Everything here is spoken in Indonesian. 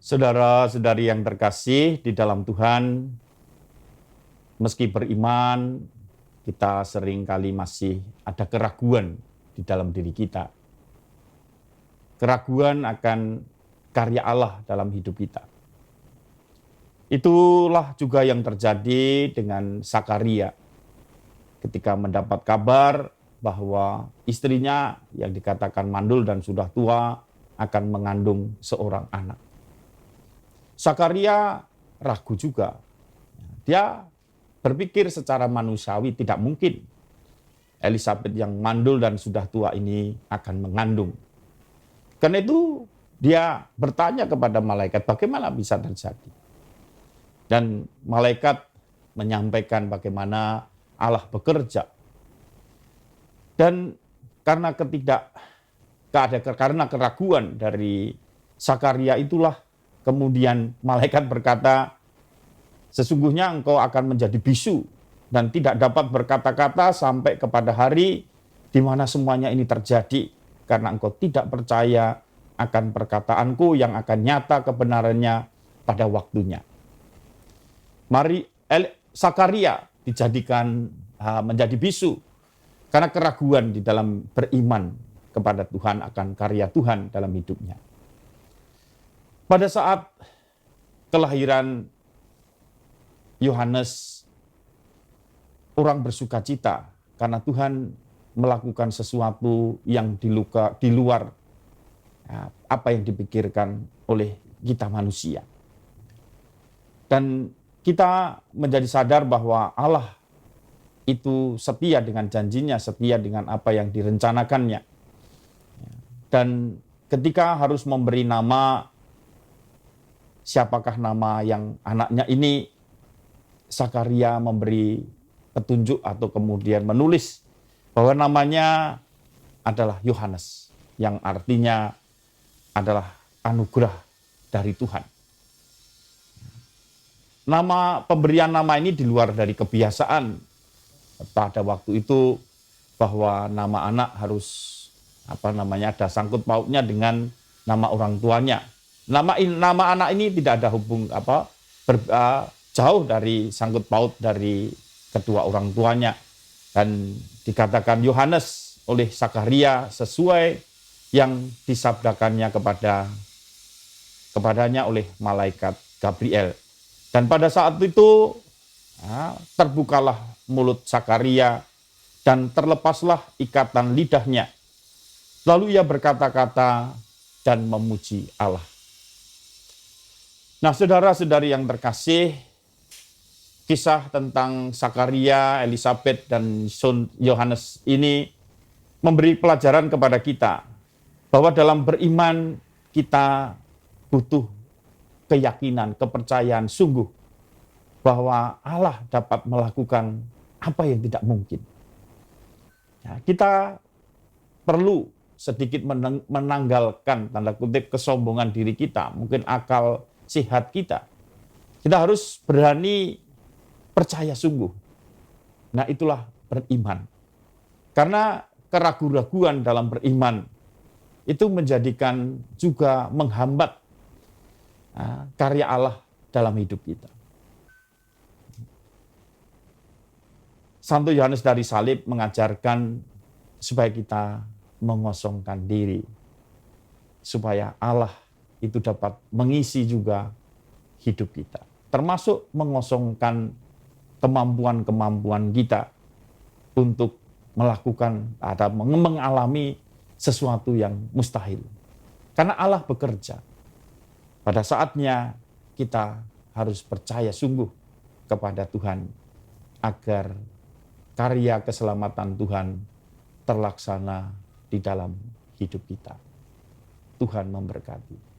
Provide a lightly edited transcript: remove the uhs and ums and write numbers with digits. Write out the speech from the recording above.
Saudara-saudari yang terkasih di dalam Tuhan, meski beriman, kita seringkali masih ada keraguan di dalam diri kita. Keraguan akan karya Allah dalam hidup kita. Itulah juga yang terjadi dengan Sakaria ketika mendapat kabar bahwa istrinya yang dikatakan mandul dan sudah tua akan mengandung seorang anak. Sakaria ragu juga. Dia berpikir secara manusiawi tidak mungkin Elisabet yang mandul dan sudah tua ini akan mengandung. Karena itu dia bertanya kepada malaikat bagaimana bisa terjadi. Dan malaikat menyampaikan bagaimana Allah bekerja. Dan karena keraguan dari Sakaria itulah kemudian malaikat berkata, sesungguhnya engkau akan menjadi bisu dan tidak dapat berkata-kata sampai kepada hari di mana semuanya ini terjadi, karena engkau tidak percaya akan perkataanku yang akan nyata kebenarannya pada waktunya. Sakaria dijadikan menjadi bisu karena keraguan di dalam beriman kepada Tuhan akan karya Tuhan dalam hidupnya. Pada saat kelahiran Yohanes, orang bersuka cita karena Tuhan melakukan sesuatu yang di luar apa yang dipikirkan oleh kita manusia. Dan kita menjadi sadar bahwa Allah itu setia dengan janjinya, setia dengan apa yang direncanakannya. Dan ketika harus memberi nama, siapakah nama yang anaknya ini, Sakaria memberi petunjuk atau kemudian menulis bahwa namanya adalah Yohanes, yang artinya adalah anugerah dari Tuhan. Pemberian nama ini di luar dari kebiasaan pada waktu itu, bahwa nama anak harus ada sangkut pautnya dengan nama orang tuanya. Nama anak ini tidak ada jauh dari sangkut paut dari kedua orang tuanya, dan dikatakan Yohanes oleh Sakaria sesuai yang disabdakannya kepadanya oleh malaikat Gabriel. Dan pada saat itu terbukalah mulut Sakaria dan terlepaslah ikatan lidahnya. Lalu ia berkata-kata dan memuji Allah. Nah, saudara-saudari yang terkasih, kisah tentang Sakaria, Elisabet, dan Yohanes ini memberi pelajaran kepada kita bahwa dalam beriman kita butuh keyakinan, kepercayaan sungguh bahwa Allah dapat melakukan apa yang tidak mungkin. Ya, kita perlu sedikit menanggalkan tanda kutip kesombongan diri kita, mungkin akal sehat kita. Kita harus berani percaya sungguh. Nah, itulah beriman. Karena keraguan-raguan dalam beriman itu menjadikan juga menghambat karya Allah dalam hidup kita. Santo Yohanes dari Salib mengajarkan supaya kita mengosongkan diri, supaya Allah itu dapat mengisi juga hidup kita, termasuk mengosongkan kemampuan-kemampuan kita untuk melakukan atau mengalami sesuatu yang mustahil. Karena Allah bekerja. Pada saatnya kita harus percaya sungguh kepada Tuhan agar karya keselamatan Tuhan terlaksana di dalam hidup kita. Tuhan memberkati.